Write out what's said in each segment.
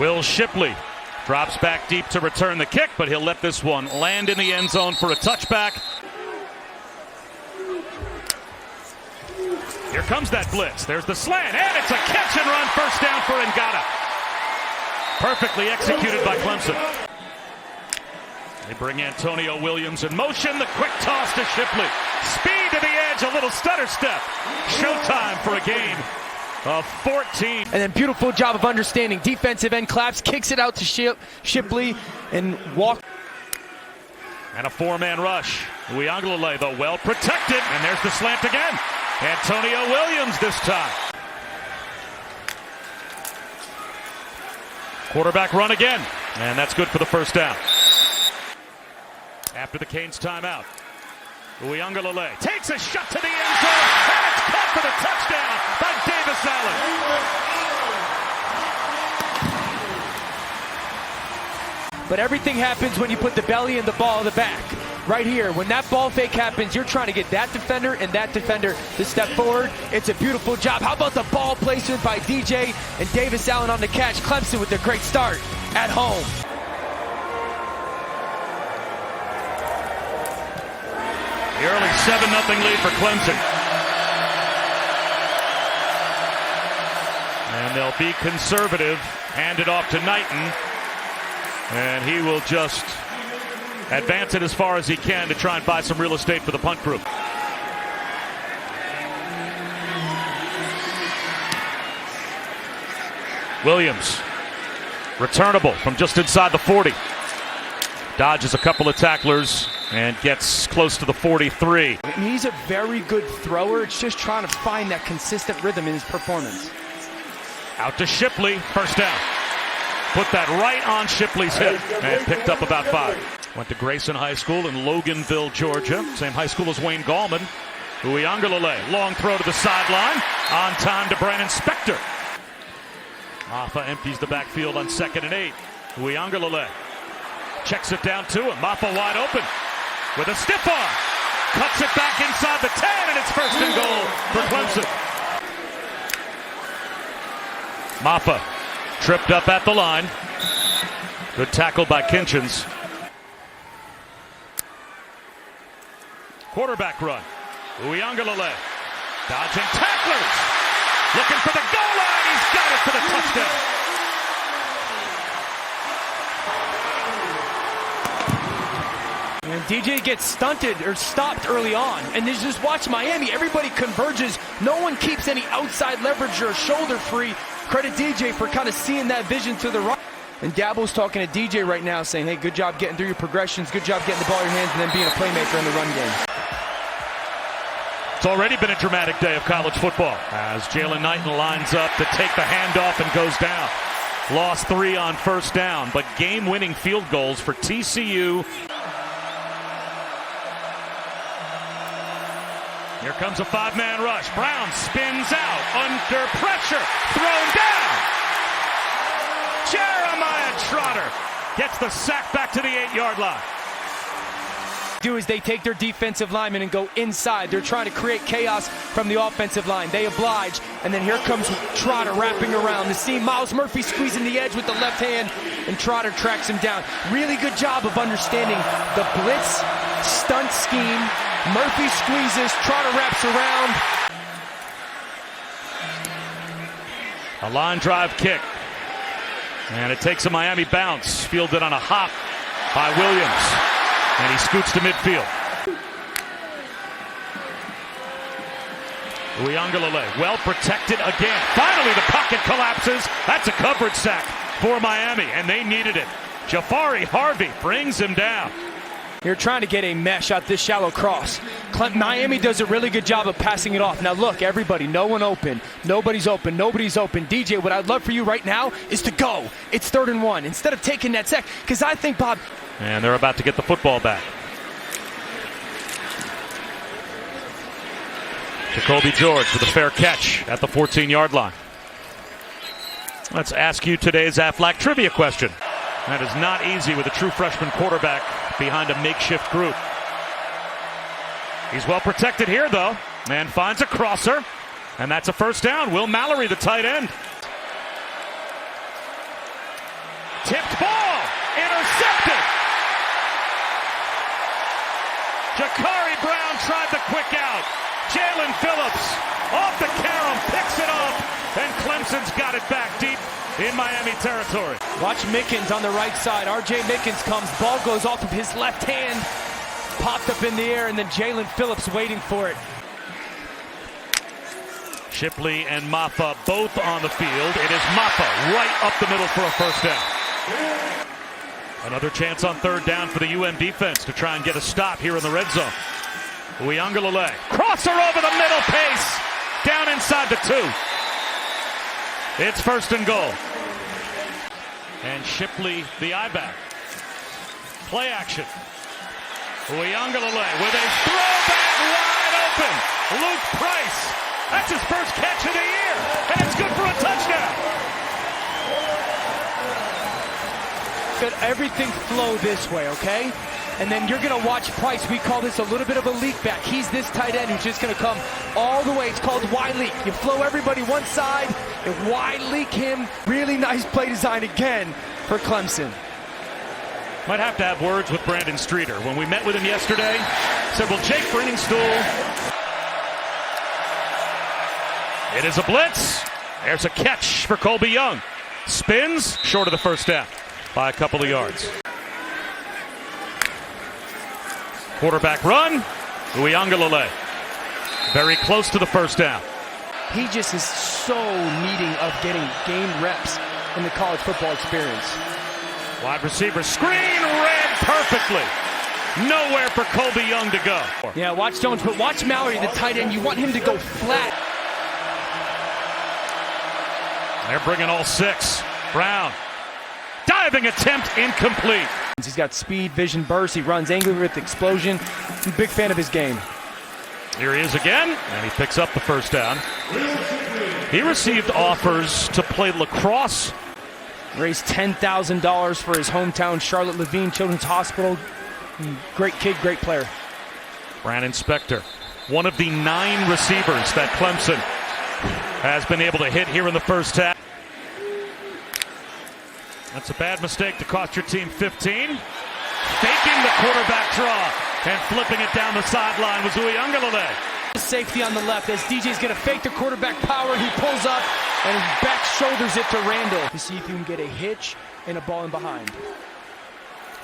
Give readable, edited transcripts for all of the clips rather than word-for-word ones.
Will Shipley drops back deep to return the kick, but he'll let this one land in the end zone for a touchback. Here comes that blitz. There's the slant, and it's a catch and run. First down for Ngata. Perfectly executed by Clemson. They bring Antonio Williams in motion. The quick toss to Shipley. Speed to the edge, a little stutter step. Showtime for a gain of 14. And then beautiful job of understanding. Defensive end claps, kicks it out to Shipley, and walk. And a four-man rush. Uiagalelei, though, well protected. And there's the slant again. Antonio Williams this time. Quarterback run again. And that's good for the first down. After the Canes timeout, Uiagalelei takes a shot to the end zone. And it's caught for the touchdown by Davis Allen. But everything happens when you put the belly and the ball in the back. Right here, when that ball fake happens, you're trying to get that defender and that defender to step forward. It's a beautiful job. How about the ball placement by DJ and Davis Allen on the catch? Clemson with a great start at home. The early 7-0 lead for Clemson. And they'll be conservative. Hand it off to Knighton. And he will just advance it as far as he can to try and buy some real estate for the punt crew. Williams, returnable from just inside the 40. Dodges a couple of tacklers and gets close to the 43. He's a very good thrower. It's just trying to find that consistent rhythm in his performance. Out to Shipley, first down. Put that right on Shipley's hip and picked up about 5. Went to Grayson High School in Loganville, Georgia. Same high school as Wayne Gallman. Uiagalelei, long throw to the sideline. On time to Brandon Spector. Maffa empties the backfield on 2nd and 8. Uiagalelei checks it down to him. Maffa wide open with a stiff arm. Cuts it back inside the 10, and it's 1st and goal for Clemson. Maffa tripped up at the line. Good tackle by Kinchins. Quarterback run. Uiagalelei dodging tacklers. Looking for the goal line. He's got it for the touchdown. And DJ gets stunted or stopped early on. And just watch Miami. Everybody converges. No one keeps any outside leverage or shoulder free. Credit DJ for kind of seeing that vision to the right. And Dabo's talking to DJ right now saying, hey, good job getting through your progressions. Good job getting the ball in your hands and then being a playmaker in the run game. It's already been a dramatic day of college football as Jalen Knighton lines up to take the handoff and goes down. Lost 3 on first down, but game-winning field goals for TCU. Here comes a 5-man rush. Brown spins out under pressure. Thrown down. Jeremiah Trotter gets the sack back to the 8-yard line. Do is they take their defensive linemen and go inside. They're trying to create chaos from the offensive line. They oblige, and then here comes Trotter wrapping around. The seam, Miles Murphy squeezing the edge with the left hand, and Trotter tracks him down. Really good job of understanding the blitz stunt scheme. Murphy squeezes, Trotter wraps around. A line drive kick. And it takes a Miami bounce, fielded on a hop by Williams. And he scoots to midfield. Uiagalelei, well protected again. Finally, the pocket collapses. That's a coverage sack for Miami, and they needed it. Jafari Harvey brings him down. You're trying to get a mesh out this shallow cross. Miami does a really good job of passing it off. Now look, everybody, no one open. Nobody's open. Nobody's open. DJ, what I'd love for you right now is to go. It's 3rd and 1. Instead of taking that sack, because I think, Bob. And they're about to get the football back. Jacoby George with a fair catch at the 14-yard line. Let's ask you today's Aflac trivia question. That is not easy with a true freshman quarterback behind a makeshift group. He's well protected here, though, and finds a crosser, and that's a first down. Will Mallory, the tight end. Tipped ball. Intercepted. Jakari Brown tried the quick out. Jalen Phillips off the carom, picks it off, and Clemson's got it back deep in Miami territory. Watch Mickens on the right side. R.J. Mickens comes, ball goes off of his left hand, popped up in the air, and then Jalen Phillips waiting for it. Shipley and Maffa both on the field. It is Maffa right up the middle for a first down. Another chance on third down for the UM defense to try and get a stop here in the red zone. Uiagalelei, crosser over the middle, pace, down inside the 2. It's first and goal. And Shipley, the I-back. Play action. Uiagalelei with a throwback wide open. Luke Price. That's his first catch of the year. And it's good for a touchdown. Let everything flow this way, okay? And then you're going to watch Price. We call this a little bit of a leak back. He's this tight end who's just going to come all the way. It's called wide leak. You flow everybody one side and wide leak him. Really nice play design again for Clemson. Might have to have words with Brandon Streeter. When we met with him yesterday, said, well, Jake Brenningstool. It is a blitz. There's a catch for Colby Young. Spins short of the first down by a couple of yards. Quarterback run. Uiagalelei. Very close to the first down. He just is so needing of getting game reps in the college football experience. Wide receiver screen read perfectly. Nowhere for Colby Young to go. Yeah, watch Jones, but watch Mallory, the tight end. You want him to go flat. They're bringing all 6. Brown. Diving attempt incomplete. He's got speed, vision, burst. He runs angry with explosion. I'm a big fan of his game. Here he is again, and he picks up the first down. He received offers to play lacrosse. Raised $10,000 for his hometown Charlotte Levine Children's Hospital. Great kid, great player. Brandon Spector, one of the 9 receivers that Clemson has been able to hit here in the first half. That's a bad mistake to cost your team 15. Faking the quarterback draw and flipping it down the sideline was Uiagalelei. Safety on the left as DJ's going to fake the quarterback power. He pulls up and back shoulders it to Randall to see if he can get a hitch and a ball in behind.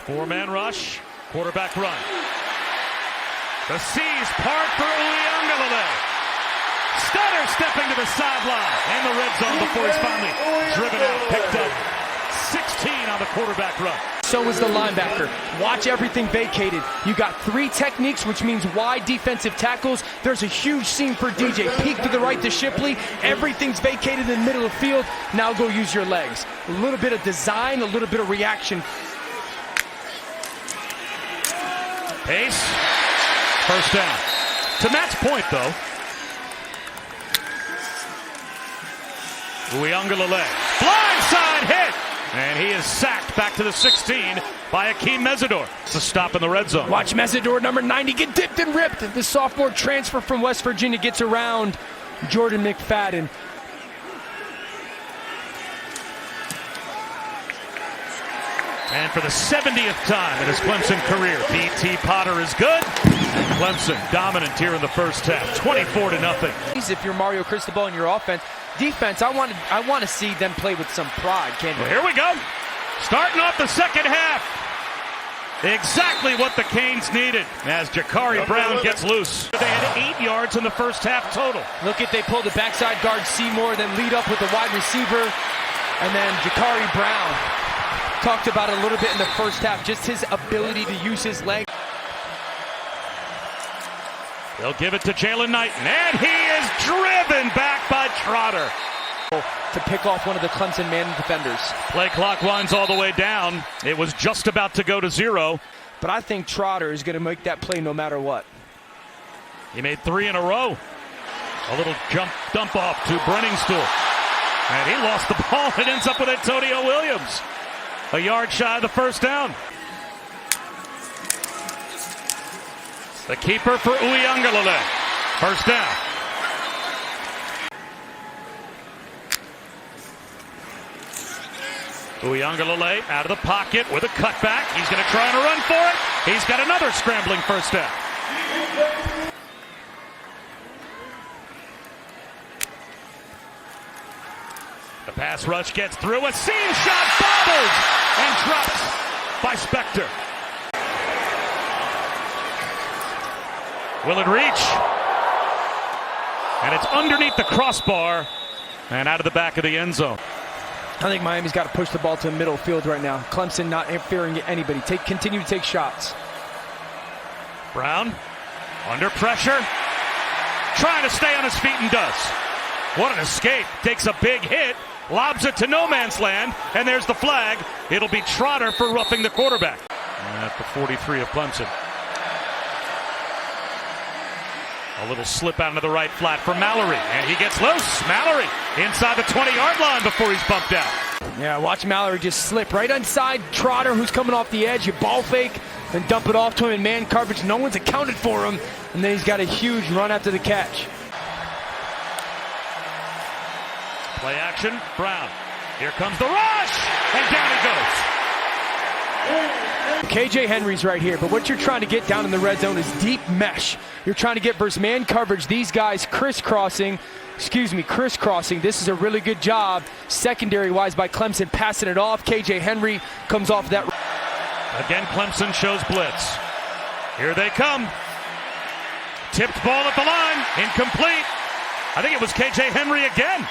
4-man rush, quarterback run. The C's part for Uiagalelei. Stutter stepping to the sideline in the red zone before he's finally driven out, picked up 16 on the quarterback run. So is the linebacker. Watch everything vacated. You got 3 techniques, which means wide defensive tackles. There's a huge seam for DJ. Peek to the right to Shipley. Everything's vacated in the middle of the field. Now go use your legs. A little bit of design, a little bit of reaction. Pace. First down. To Matt's point, though, Uiagalelei. Blindside hit. And he is sacked back to the 16 by Akeem Mesidor. It's a stop in the red zone. Watch Mesidor, number 90, get dipped and ripped. The sophomore transfer from West Virginia gets around Jordan McFadden. And for the 70th time in his Clemson career, B.T. Potter is good. Clemson dominant here in the first half, 24-0. If you're Mario Cristobal in your defense, I want to see them play with some pride, Ken. Well, here we go. Starting off the second half. Exactly what the Canes needed as Jakari Brown gets loose. They had 8 yards in the first half total. Look at they pulled the backside guard Seymour, then lead up with the wide receiver, and then Jakari Brown. Talked about a little bit in the first half, just his ability to use his legs. They'll give it to Jalen Knighton, and he is driven back by Trotter. To pick off one of the Clemson man defenders. Play clock winds all the way down. It was just about to go to 0. But I think Trotter is going to make that play no matter what. He made 3 in a row. A little dump off to Brenningstool. And he lost the ball. It ends up with Antonio Williams. A yard shy of the first down. The keeper for Uiagalelei. First down. Uiagalelei out of the pocket with a cutback. He's going to try and run for it. He's got another scrambling first down. The pass rush gets through. A seam shot bobbled and dropped by Spector. Will it reach? And it's underneath the crossbar and out of the back of the end zone. I think Miami's got to push the ball to the middle field right now. Clemson not interfering at anybody. Continue to take shots. Brown under pressure, trying to stay on his feet and does. What an escape. Takes a big hit, lobs it to no man's land, and there's the flag. It'll be Trotter for roughing the quarterback. At the 43 of Clemson. A little slip out into the right flat for Mallory, and he gets loose. Mallory inside the 20-yard line before he's bumped out. Yeah, watch Mallory just slip right inside Trotter, who's coming off the edge. You ball fake and dump it off to him in man coverage. No one's accounted for him, and then he's got a huge run after the catch. Play action, Brown. Here comes the rush, and down he goes. KJ Henry's right here, but what you're trying to get down in the red zone is deep mesh. You're trying to get versus man coverage. These guys crisscrossing. This is a really good job secondary-wise by Clemson passing it off. KJ Henry comes off that. Again, Clemson shows blitz. Here they come. Tipped ball at the line, incomplete. I think it was KJ Henry again.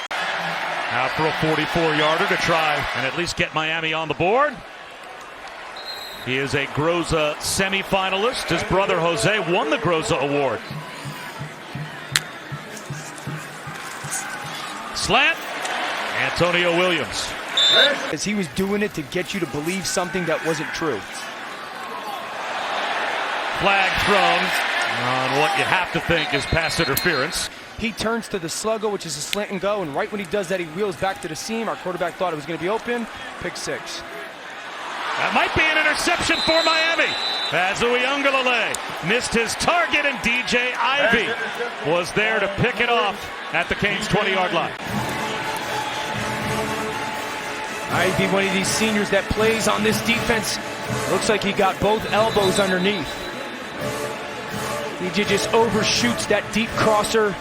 Now for a 44-yarder to try and at least get Miami on the board. He is a Groza semifinalist. His brother Jose won the Groza Award. Slant, Antonio Williams. As he was doing it to get you to believe something that wasn't true. Flag thrown on what you have to think is pass interference. He turns to the sluggo, which is a slant and go, and right when he does that, he wheels back to the seam. Our quarterback thought it was going to be open. Pick six. That might be an interception for Miami, as Uiagalelei missed his target, and DJ Ivy was there to pick it off at the Canes' 20-yard line. Ivy, one of these seniors that plays on this defense, looks like he got both elbows underneath. He just overshoots that deep crosser.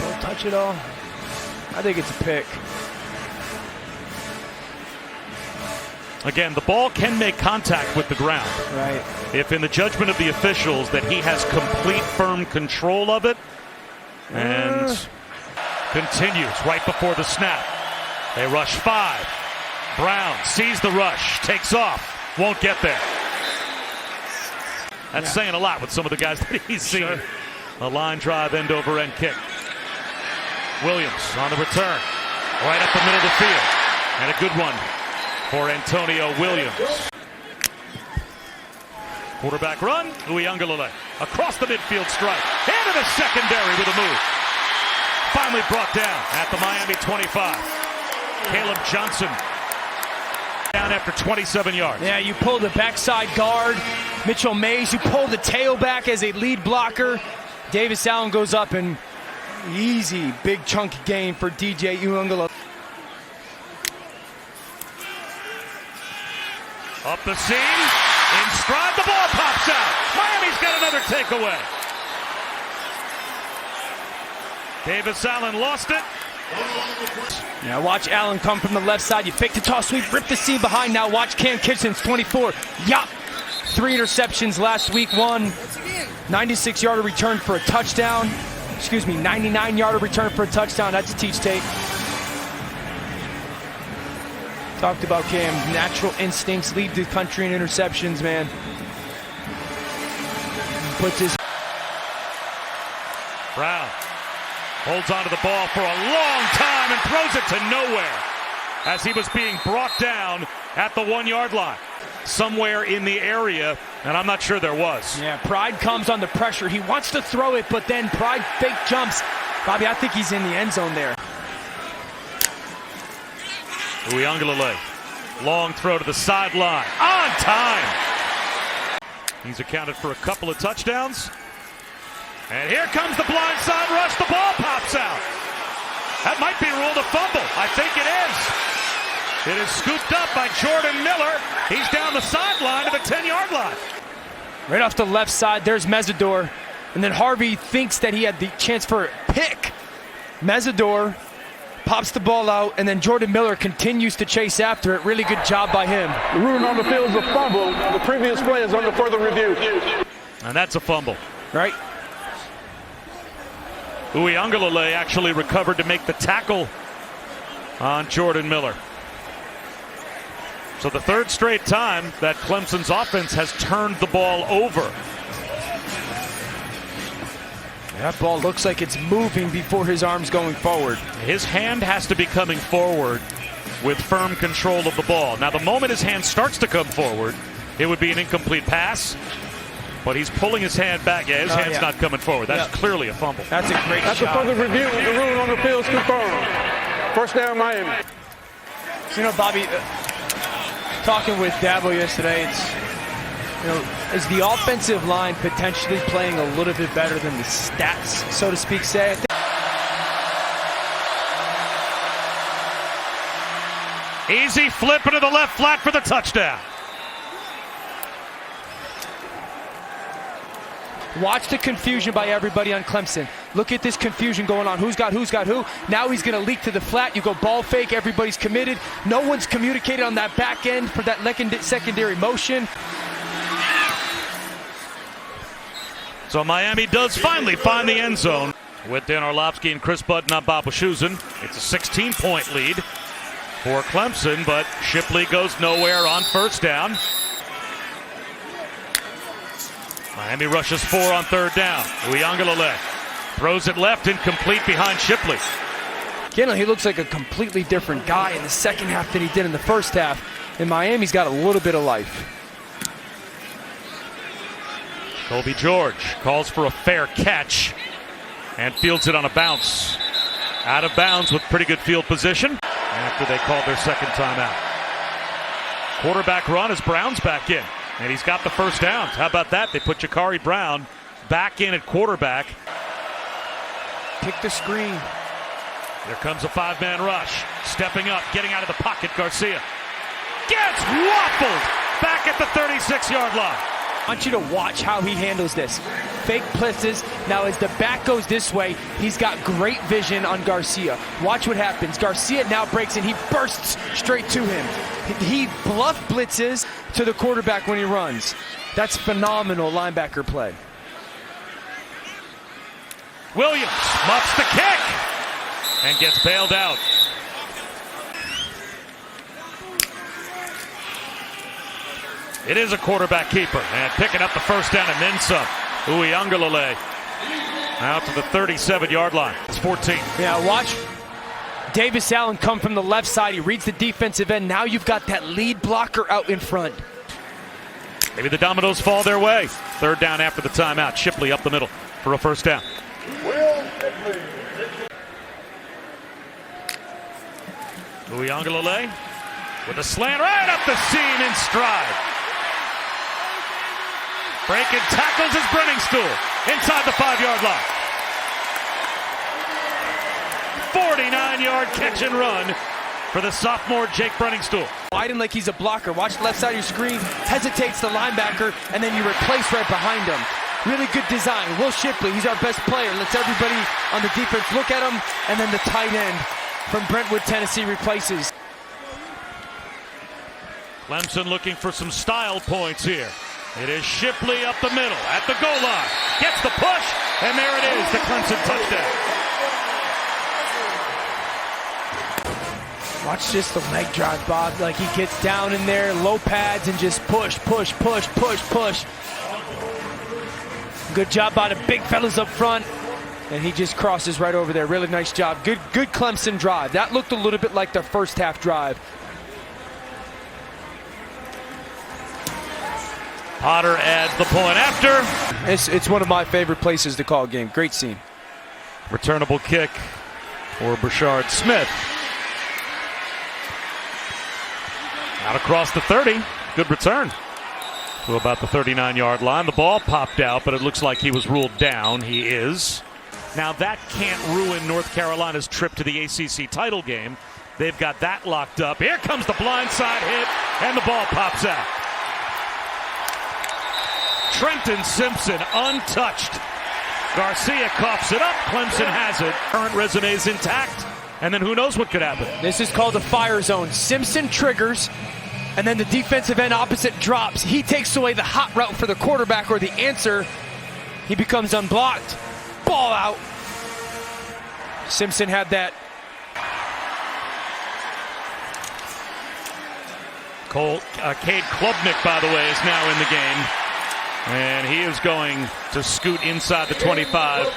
Don't touch it all. I think it's a pick. Again, the ball can make contact with the ground. Right. If in the judgment of the officials that he has complete firm control of it, and continues right before the snap. They rush 5. Brown sees the rush, takes off, won't get there. That's saying a lot with some of the guys that he's seen. Sure. A line drive, end over end kick. Williams on the return, right up the middle of the field, and a good one for Antonio Williams. Quarterback run, Uiagalelei across the midfield strike, into the secondary with a move. Finally brought down at the Miami 25. Caleb Johnson down after 27 yards. Yeah, you pull the backside guard. Mitchell Mays, you pull the tailback as a lead blocker. Davis Allen goes up, and easy, big chunk gain for DJ Uiagalelei. Up the seam, in stride, the ball pops out. Miami's got another takeaway. Davis Allen lost it. Now watch Allen come from the left side. You fake the toss sweep, rip the seam behind. Now watch Cam Kitchens, 24. Yup. 3 interceptions last week. 1 96-yarder return for a touchdown. 99-yarder return for a touchdown. That's a teach tape. Talked about Cam, natural instincts, lead the country in interceptions, man. Puts his... Brown holds onto the ball for a long time and throws it to nowhere as he was being brought down at the 1-yard line. Somewhere in the area, and I'm not sure there was. Yeah, Pride comes under pressure. He wants to throw it, but then Pride fake jumps. Bobby, I think he's in the end zone there. Uiagalelei, long throw to the sideline, on time. He's accounted for a couple of touchdowns. And here comes the blindside rush. The ball pops out. That might be ruled a fumble. I think it is. It is scooped up by Jordan Miller. He's down the sideline to the 10-yard line. Right off the left side, there's Mesidor. And then Harvey thinks that he had the chance for a pick. Mesidor pops the ball out, and then Jordan Miller continues to chase after it. Really good job by him. The ruling on the field is a fumble. The previous play is under further review. And that's a fumble. Right. Uiagalelei actually recovered to make the tackle on Jordan Miller. So the third straight time that Clemson's offense has turned the ball over. That ball looks like it's moving before his arm's going forward. His hand has to be coming forward with firm control of the ball. Now, the moment his hand starts to come forward, it would be an incomplete pass. But he's pulling his hand back. Yeah, his hand's not coming forward. That's clearly a fumble. That's a great That's shot. a further review. The ruling on the field is confirmed. First down, Miami. You know, Bobby, talking with Dabo yesterday, is the offensive line potentially playing a little bit better than the stats, so to speak, say? Easy flip into the left flat for the touchdown. Watch the confusion by everybody on Clemson. Look at this confusion going on. Who's got who? Now he's going to leak to the flat. You go ball fake. Everybody's committed. No one's communicated on that back end for that secondary motion. So Miami does finally find the end zone with Dan Orlovsky and Chris Button on Bob Wischusen. It's a 16-point lead for Clemson, but Shipley goes nowhere on first down. Miami rushes 4 on third down. Uiagalelei throws it left, incomplete behind Shipley. Again, he looks like a completely different guy in the second half than he did in the first half. And Miami's got a little bit of life. Colby George calls for a fair catch and fields it on a bounce. Out of bounds with pretty good field position after they called their second timeout. Quarterback run as Brown's back in. And he's got the first down. How about that? They put Jakari Brown back in at quarterback. Pick the screen. There comes a 5-man rush. Stepping up, getting out of the pocket, Garcia. Gets waffled back at the 36-yard line. I want you to watch how he handles this. Fake blitzes. Now as the back goes this way, he's got great vision on Garcia. Watch what happens. Garcia now breaks and he bursts straight to him. He bluff blitzes to the quarterback when he runs. That's phenomenal linebacker play. Williams muffs the kick and gets bailed out. It is a quarterback keeper, and picking up the first down and then some. Uiagalelei out to the 37-yard line. It's 14. Yeah, watch Davis Allen come from the left side. He reads the defensive end. Now you've got that lead blocker out in front. Maybe the dominoes fall their way. Third down after the timeout. Shipley up the middle for a first down. Uiagalelei with a slant right up the seam in stride. Breaking tackles is Brenningstool inside the 5-yard line. 49-yard catch and run for the sophomore Jake Brenningstool. Widen like he's a blocker. Watch the left side of your screen. Hesitates the linebacker, and then you replace right behind him. Really good design. Will Shipley, he's our best player. Lets everybody on the defense look at him, and then the tight end from Brentwood, Tennessee replaces. Clemson looking for some style points here. It is Shipley up the middle at the goal line. Gets the push, and there it is, the Clemson touchdown. Watch just the leg drive, Bob. Like he gets down in there, low pads, and just push. Good job by the big fellas up front. And he just crosses right over there. Really nice job. Good Clemson drive. That looked a little bit like the first half drive. Potter adds the point after. It's one of my favorite places to call a game. Great scene. Returnable kick for Brashard Smith. Out across the 30. Good return to about the 39-yard line. The ball popped out, but it looks like he was ruled down. He is. Now that can't ruin North Carolina's trip to the ACC title game They've got that locked up. Here comes the blindside hit, and the ball pops out. Trenton Simpson untouched. Garcia coughs it up. Clemson has it. Current resume is intact. And then who knows what could happen. This is called a fire zone. Simpson triggers, and then the defensive end opposite drops. He takes away the hot route for the quarterback, or the answer. He becomes unblocked. Ball out. Simpson had that. Cade Klubnik, by the way, is now in the game. And he is going to scoot inside the 25.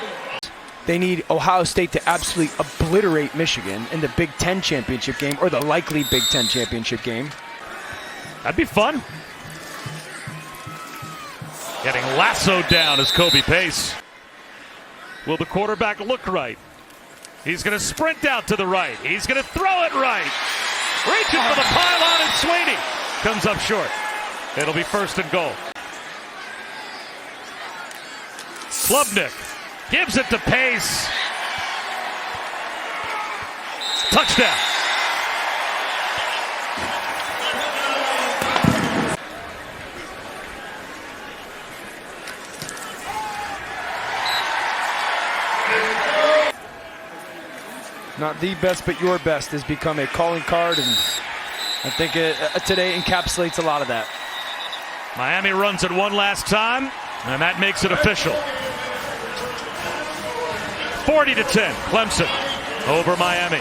They need Ohio State to absolutely obliterate Michigan in the Big Ten championship game, or the likely Big Ten championship game. That'd be fun. Getting lassoed down is Kobe Pace. Will the quarterback look right? He's going to sprint out to the right. He's going to throw it right. Reaching for the pylon, and Sweeney comes up short. It'll be 1st and goal. Klubnik gives it to Pace. Touchdown. Not the best, but your best has become a calling card, and I think today encapsulates a lot of that. Miami runs it one last time, and that makes it official. 40-10, Clemson over Miami.